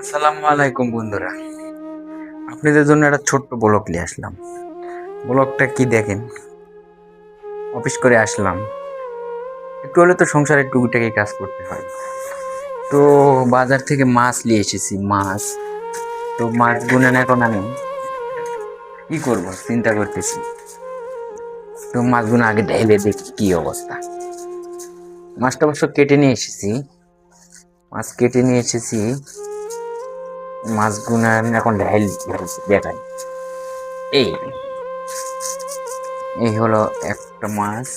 আসসালামু আলাইকুম বন্ধুরা। আপনাদের জন্য একটা ছোট্ট ব্লগ নিয়ে আসলাম। ব্লগটা কি দেখেন, অফিস করে আসলাম, একটু হলে তো সংসারে টুকিটাকি কাজ করতে হয়। তো বাজার থেকে মাছ নিয়ে এসেছি, মাছ। তো মাছ গুনে এখন আমি কি করব চিন্তা করতেছি। তো মাছগুলো আগে ঢেলে দেখি কি অবস্থা। মাছটা অবশ্য কেটে নিয়ে এসেছি, মাছ কেটে নিয়ে এসেছি। মাছগুলো আমি এখন ঢেল দেখাই। এই এই হলো একটা মাছ।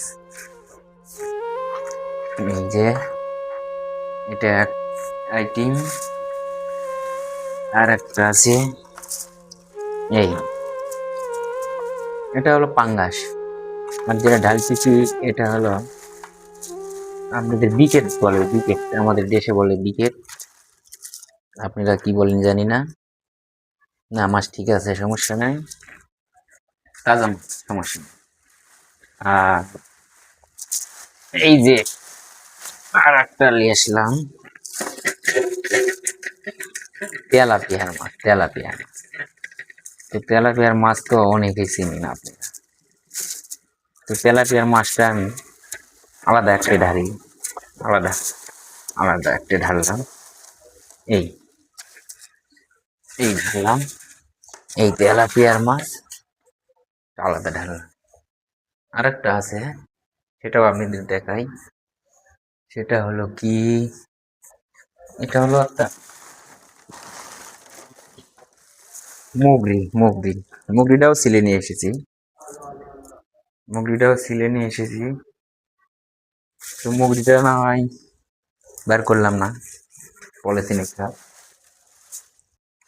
এই যে এটা এক আইটেম, আর একটা আছে। এই এটা হলো পাঙ্গাস। আর যেটা ঢালতেছি এটা হলো আপনাদের বিকেট বলে, বিকেট আমাদের দেশে বলে বিকেট, আপনারা কি বলেন জানি না। না মাছ ঠিক আছে, সমস্যা নাই, তাজা মাছ, সমস্যা নেই। আর এই যে আর একটা নিয়ে আসলাম, তেলাপিয়ার মাছ, তেলাপিয়া। তো তেলাপিয়ার মাছ তো অনেকেই চিনি না আপনি। তো তেলাপিয়ার মাছটা আমি আলাদা একটা ঢালি, আলাদা আলাদা একটা ঢাললাম। এই এই ঢাললাম, এই তেলাপিয়ার মাছ আলাদা ঢাললাম। আরেকটা আছে, সেটাও আপনাদের দেখাই। সেটা হলো কি, এটা হলো একটা মুগরি, মুগরি। মুগরিটাও সিলে নিয়ে এসেছি, মুগরিটাও সিলে নিয়ে এসেছি। তো মুগরিটা না হয় বের করলাম না, পলিথিন একটা,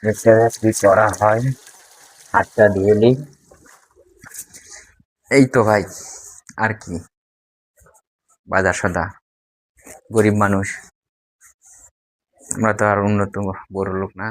একটা কি করা হয়, হাতটা দিয়ে নিই। এই তো ভাই, আর কি, বাজার সদা, গরিব মানুষ আমরা তো আর উন্নত বড় লোক না।